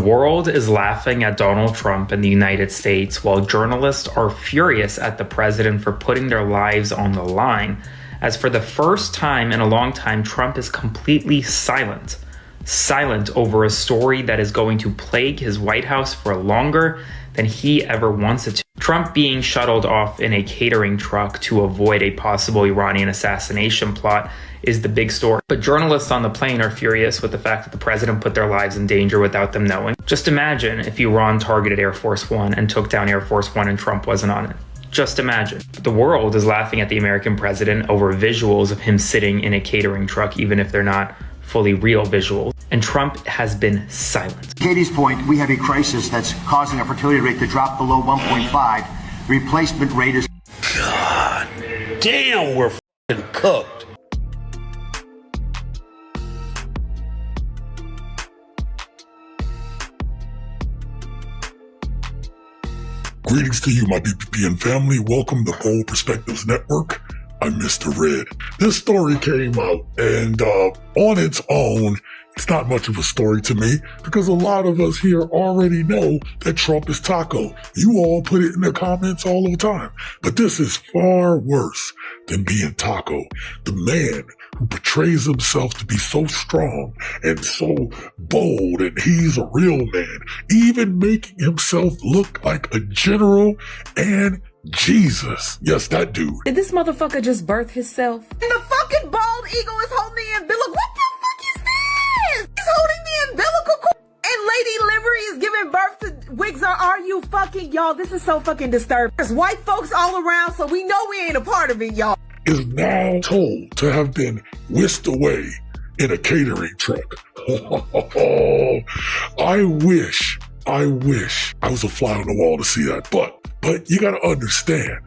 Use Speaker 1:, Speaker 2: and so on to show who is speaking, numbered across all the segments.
Speaker 1: The world is laughing at Donald Trump in the United States, while journalists are furious at the president for putting their lives on the line. As for the first time in a long time, Trump is completely silent over a story that is going to plague his White House for longer than he ever wants it to. Trump being shuttled off in a catering truck to avoid a possible Iranian assassination plot is the big story. But journalists on the plane are furious with the fact that the president put their lives in danger without them knowing. Just imagine if Iran targeted Air Force One and took down Air Force One and Trump wasn't on it. Just imagine. The world is laughing at the American president over visuals of him sitting in a catering truck, even if they're not fully real visuals. And Trump has been silent.
Speaker 2: Katie's point, we have a crisis that's causing our fertility rate to drop below 1.5. Replacement rate is...
Speaker 3: God damn, we're f***ing cooked.
Speaker 4: Greetings to you, my BPPN family. Welcome to Bold Perspectives Network. I'm Mr. Red. This story came out, and on its own, it's not much of a story to me because a lot of us here already know that Trump is taco. You all put it in the comments all the time. But this is far worse than being taco. The man who portrays himself to be so strong and so bold, and he's a real man, even making himself look like a general and Jesus. Yes, that dude.
Speaker 5: Did this motherfucker just birth himself?
Speaker 6: And the fucking bald eagle is holding the umbilical. What the fuck is this? He's holding the umbilical cord. And Lady Livery is giving birth to Wiggs. Are you fucking, y'all? This is so fucking disturbing. There's white folks all around, so we know we ain't a part of it, y'all.
Speaker 4: Is now told to have been whisked away in a catering truck. I wish I was a fly on the wall to see that. But you gotta understand,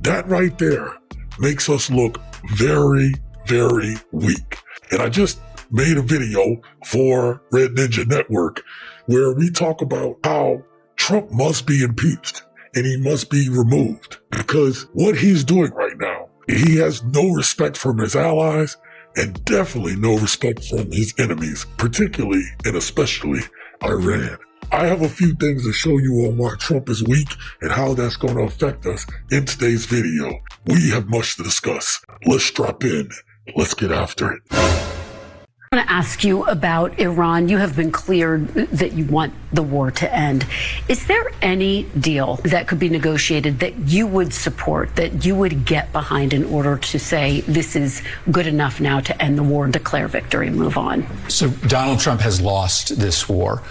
Speaker 4: that right there makes us look very, very weak. And I just made a video for Red Ninja Network where we talk about how Trump must be impeached and he must be removed because what he's doing right now, he has no respect from his allies and definitely no respect from his enemies, particularly and especially Iran. I have a few things to show you on why Trump is weak and how that's going to affect us in today's video. We have much to discuss. Let's drop in. Let's get after it.
Speaker 7: I want to ask you about Iran. You have been cleared that you want the war to end. Is there any deal that could be negotiated that you would support, that you would get behind in order to say this is good enough now to end the war, declare victory, move on?
Speaker 8: So Donald Trump has lost this war.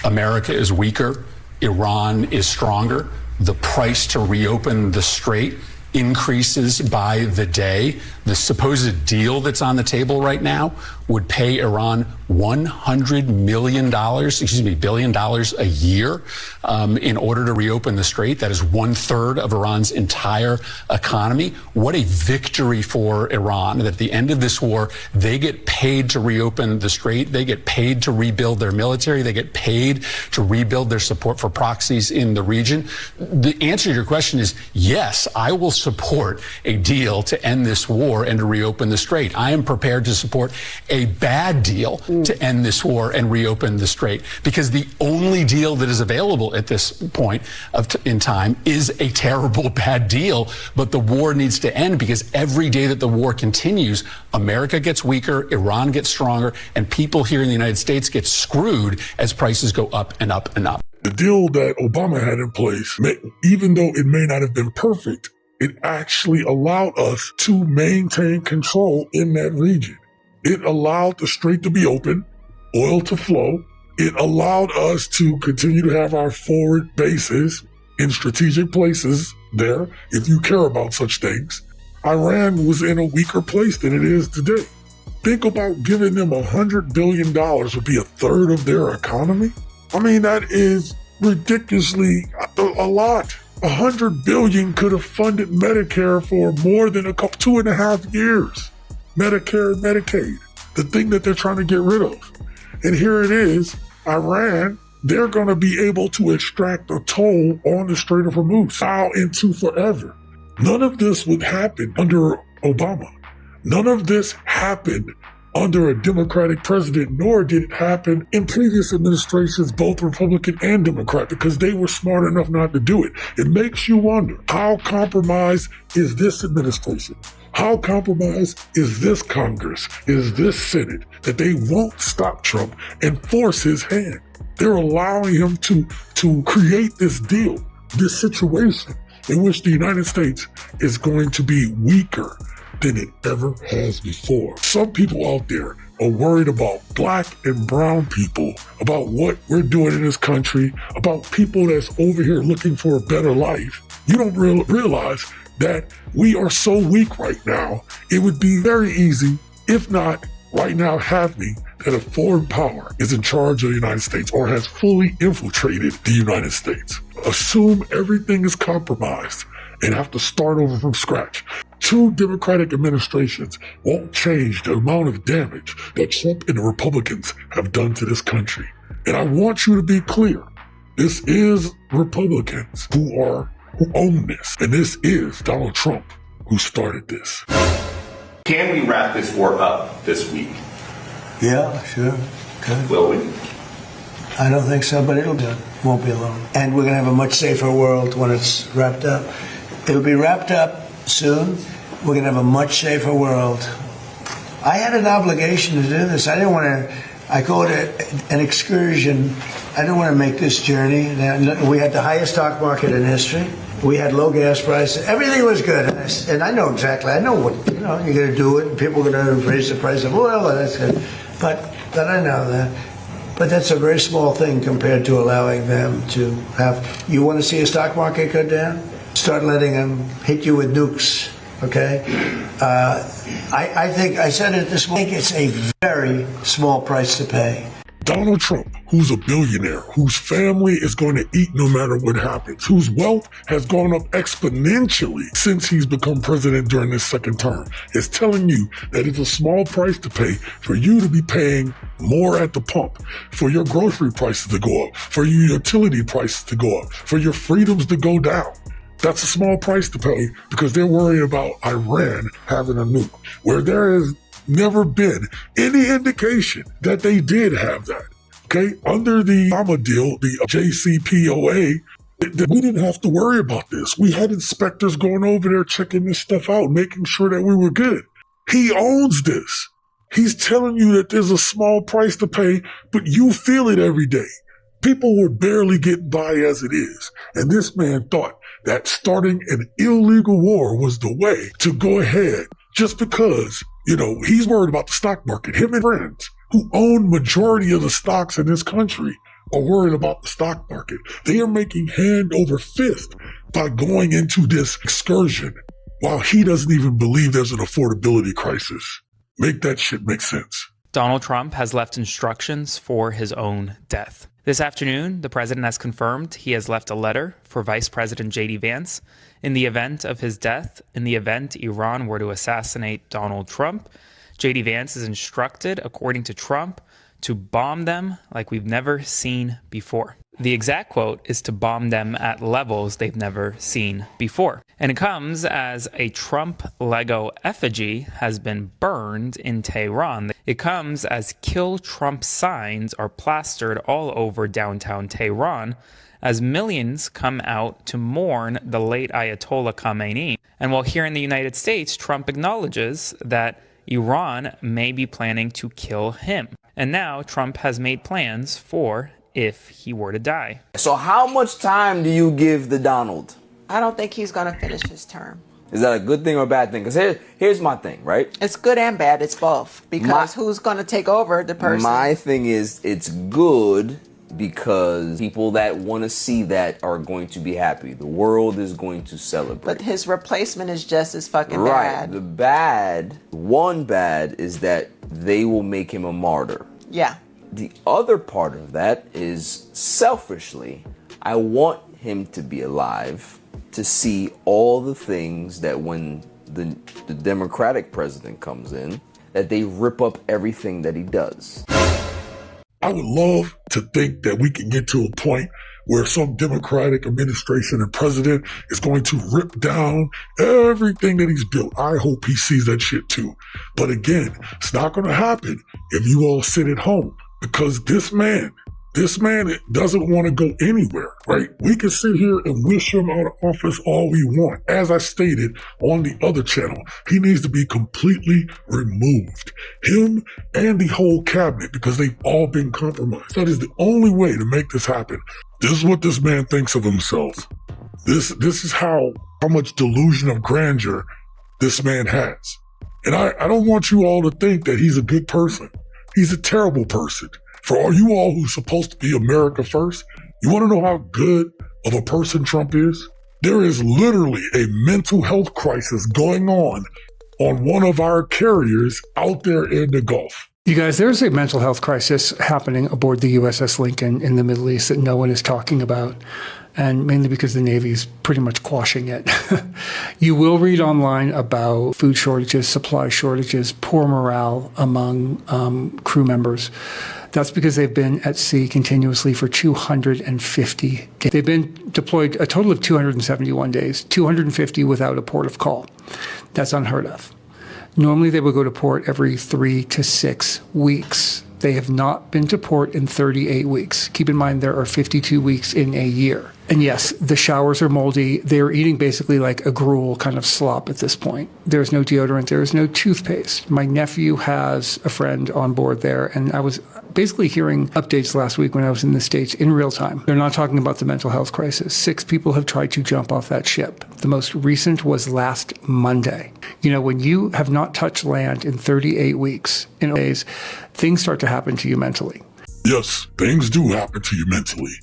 Speaker 8: America is weaker. Iran is stronger. The price to reopen the strait increases by the day. The supposed deal that's on the table right now would pay Iran $100 billion a year in order to reopen the strait. That is 1/3 of Iran's entire economy. What a victory for Iran that at the end of this war, they get paid to reopen the strait. They get paid to rebuild their military. They get paid to rebuild their support for proxies in the region. The answer to your question is yes, I will support a deal to end this war and to reopen the strait. I am prepared to support a bad deal to end this war and reopen the strait because the only deal that is available at this point in time is a terrible bad deal. But the war needs to end because every day that the war continues, America gets weaker, Iran gets stronger, and people here in the United States get screwed as prices go up and up and up.
Speaker 4: The deal that Obama had in place, even though it may not have been perfect, it actually allowed us to maintain control in that region. It allowed the strait to be open, oil to flow. It allowed us to continue to have our forward bases in strategic places there, if you care about such things. Iran was in a weaker place than it is today. Think about giving them $100 billion would be 1/3 of their economy. I mean, that is ridiculously a lot. $100 billion could have funded Medicare for more than 2.5 years. Medicare and Medicaid, the thing that they're trying to get rid of. And here it is, Iran, they're going to be able to extract a toll on the Strait of Hormuz now into forever. None of this would happen under Obama. None of this happened under a Democratic president, nor did it happen in previous administrations, both Republican and Democrat, because they were smart enough not to do it. It makes you wonder, how compromised is this administration? How compromised is this Congress, is this Senate, that they won't stop Trump and force his hand? They're allowing him to create this deal, this situation in which the United States is going to be weaker than it ever has before. Some people out there are worried about black and brown people, about what we're doing in this country, about people that's over here looking for a better life. You don't realize that we are so weak right now. It would be very easy, if not right now happening, that a foreign power is in charge of the United States or has fully infiltrated the United States. Assume everything is compromised and have to start over from scratch. 2 Democratic administrations won't change the amount of damage that Trump and the Republicans have done to this country. And I want you to be clear. This is Republicans who own this. And this is Donald Trump who started this.
Speaker 9: Can we wrap this war up this week?
Speaker 10: Yeah, sure. Good.
Speaker 9: Will we?
Speaker 10: I don't think so, but it'll do. Won't be alone. And we're going to have a much safer world when it's wrapped up. It'll be wrapped up soon. We're going to have a much safer world. I had an obligation to do this. I didn't want to, I call it an excursion. I didn't want to make this journey. We had the highest stock market in history. We had low gas prices. Everything was good. And I know exactly. I know what, you're going to do it. And people are going to raise the price of oil. And that's good. But I know that. But that's a very small thing compared to allowing them to have. You want to see a stock market go down? Start letting them hit you with nukes. Okay? I think, I said it this morning, it's a very small price to pay.
Speaker 4: Donald Trump, who's a billionaire, whose family is going to eat no matter what happens, whose wealth has gone up exponentially since he's become president during his second term, is telling you that it's a small price to pay for you to be paying more at the pump, for your grocery prices to go up, for your utility prices to go up, for your freedoms to go down. That's a small price to pay because they're worried about Iran having a nuke, where there has never been any indication that they did have that. Okay? Under the Obama deal, the JCPOA, we didn't have to worry about this. We had inspectors going over there checking this stuff out, making sure that we were good. He owns this. He's telling you that there's a small price to pay, but you feel it every day. People were barely getting by as it is. And this man thought that starting an illegal war was the way to go ahead just because, he's worried about the stock market. Him and friends who own majority of the stocks in this country are worried about the stock market. They are making hand over fist by going into this excursion while he doesn't even believe there's an affordability crisis. Make that shit make sense.
Speaker 1: Donald Trump has left instructions for his own death. This afternoon, the president has confirmed he has left a letter for Vice President J.D. Vance in the event of his death. In the event Iran were to assassinate Donald Trump, J.D. Vance is instructed, according to Trump, to bomb them like we've never seen before. The exact quote is to bomb them at levels they've never seen before. And it comes as a Trump Lego effigy has been burned in Tehran. It comes as Kill Trump signs are plastered all over downtown Tehran as millions come out to mourn the late Ayatollah Khamenei. And while here in the United States, Trump acknowledges that Iran may be planning to kill him. And now Trump has made plans for if he were to die.
Speaker 11: So how much time do you give the Donald?
Speaker 12: I don't think he's going to finish his term.
Speaker 11: Is that a good thing or a bad thing? Because here's my thing, right?
Speaker 12: It's good and bad. It's both. Because who's going to take over the person?
Speaker 11: My thing is it's good because people that want to see that are going to be happy. The world is going to celebrate.
Speaker 12: But his replacement is just as fucking
Speaker 11: bad.
Speaker 12: Right.
Speaker 11: One bad is that they will make him a martyr.
Speaker 12: Yeah.
Speaker 11: The other part of that is selfishly, I want him to be alive to see all the things that when the Democratic president comes in, that they rip up everything that he does.
Speaker 4: I would love to think that we can get to a point where some Democratic administration and president is going to rip down everything that he's built. I hope he sees that shit too. But again, it's not going to happen if you all sit at home, because this man doesn't want to go anywhere, right? We can sit here and wish him out of office all we want. As I stated on the other channel, he needs to be completely removed. Him and the whole cabinet, because they've all been compromised. That is the only way to make this happen. This is what this man thinks of himself. This is how much delusion of grandeur this man has. And I don't want you all to think that he's a good person. He's a terrible person. For all you all who's supposed to be America first, you want to know how good of a person Trump is? There is literally a mental health crisis going on one of our carriers out there in the Gulf.
Speaker 13: You guys, there's a mental health crisis happening aboard the USS Lincoln in the Middle East that no one is talking about, and mainly because the Navy's pretty much quashing it. You will read online about food shortages, supply shortages, poor morale among crew members. That's because they've been at sea continuously for 250 days. They've been deployed a total of 271 days, 250 without a port of call. That's unheard of. Normally, they would go to port every 3 to 6 weeks. They have not been to port in 38 weeks. Keep in mind, there are 52 weeks in a year. And yes, the showers are moldy. They're eating basically like a gruel kind of slop at this point. There's no deodorant. There is no toothpaste. My nephew has a friend on board there, and I was basically hearing updates last week when I was in the States in real time. They're not talking about the mental health crisis. 6 people have tried to jump off that ship. The most recent was last Monday. You know, when you have not touched land in 38 weeks, in days, things start to happen to you mentally.
Speaker 4: Yes, things do happen to you mentally.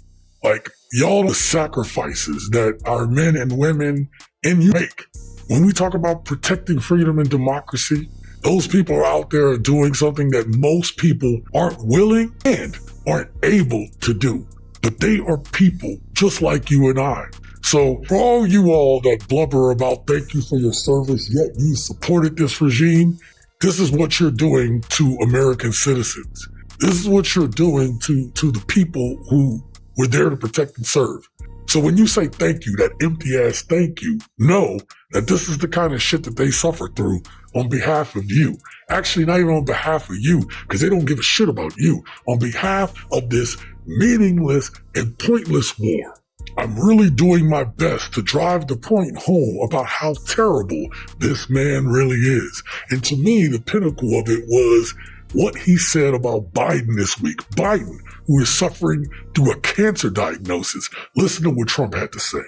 Speaker 4: Like, y'all, the sacrifices that our men and women in you make. When we talk about protecting freedom and democracy, those people are out there doing something that most people aren't willing and aren't able to do. But they are people just like you and I. So for all you all that blubber about thank you for your service, yet you supported this regime, this is what you're doing to American citizens. This is what you're doing to the people who were there to protect and serve. So when you say thank you, that empty ass thank you, know that this is the kind of shit that they suffer through on behalf of you. Actually, not even on behalf of you, because they don't give a shit about you. On behalf of this meaningless and pointless war. I'm really doing my best to drive the point home about how terrible this man really is. And to me, the pinnacle of it was what he said about Biden this week. Biden, who is suffering through a cancer diagnosis. Listen to what Trump had to say.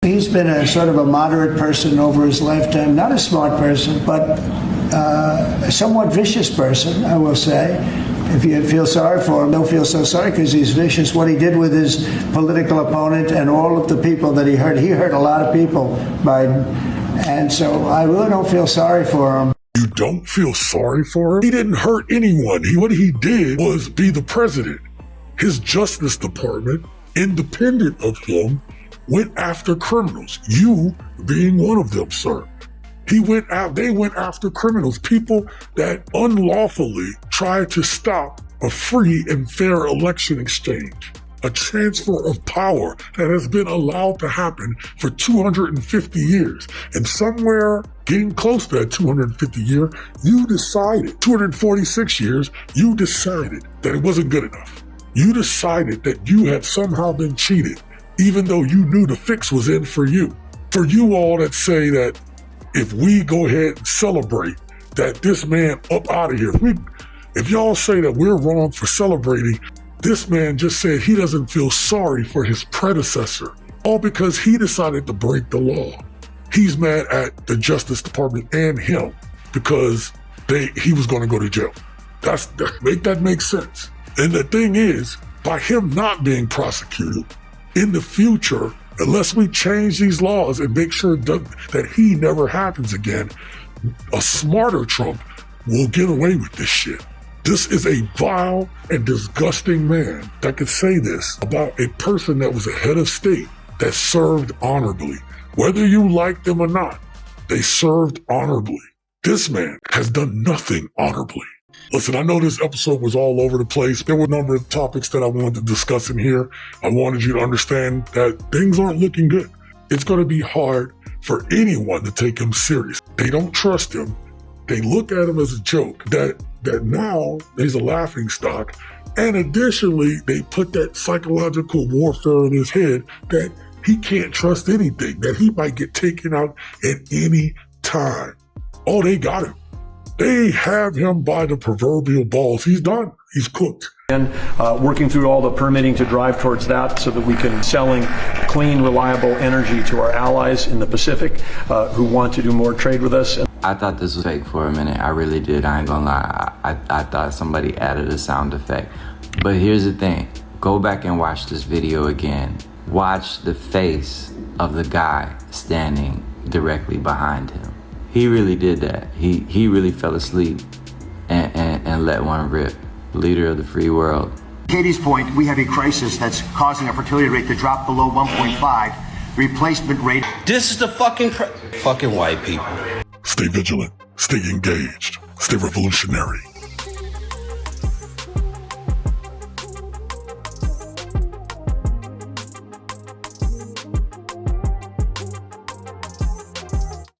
Speaker 10: He's been a sort of a moderate person over his lifetime, not a smart person, but a somewhat vicious person, I will say. If you feel sorry for him, don't feel so sorry because he's vicious. What he did with his political opponent and all of the people that he hurt a lot of people, Biden. And so I really don't feel sorry for him.
Speaker 4: You don't feel sorry for him? He didn't hurt anyone. What he did was be the president. His Justice Department, independent of him, went after criminals. You being one of them, sir. They went after criminals, people that unlawfully tried to stop a free and fair election exchange, a transfer of power that has been allowed to happen for 250 years. And somewhere getting close to that 250 year, you decided, 246 years, you decided that it wasn't good enough. You decided that you had somehow been cheated, even though you knew the fix was in for you. For you all that say that if we go ahead and celebrate that this man up out of here, if y'all say that we're wrong for celebrating, this man just said he doesn't feel sorry for his predecessor, all because he decided to break the law. He's mad at the Justice Department and him because he was going to go to jail. Make that make sense. And the thing is, by him not being prosecuted, in the future, unless we change these laws and make sure that he never happens again, a smarter Trump will get away with this shit. This is a vile and disgusting man that could say this about a person that was a head of state that served honorably. Whether you like them or not, they served honorably. This man has done nothing honorably. Listen, I know this episode was all over the place. There were a number of topics that I wanted to discuss in here. I wanted you to understand that things aren't looking good. It's going to be hard for anyone to take him serious. They don't trust him. They look at him as a joke, that now he's a laughing stock. And additionally, they put that psychological warfare in his head that he can't trust anything, that he might get taken out at any time. Oh, they got him. They have him by the proverbial balls. He's done. He's cooked.
Speaker 14: And working through all the permitting to drive towards that so that we can selling clean, reliable energy to our allies in the Pacific who want to do more trade with us.
Speaker 15: I thought this was fake for a minute. I really did. I ain't gonna lie. I thought somebody added a sound effect. But here's the thing. Go back and watch this video again. Watch the face of the guy standing directly behind him. He really did that. He really fell asleep and let one rip. Leader of the free world.
Speaker 2: Katie's point, we have a crisis that's causing a fertility rate to drop below 1.5. Replacement rate.
Speaker 3: This is the fucking white people.
Speaker 4: Stay vigilant, stay engaged, stay revolutionary.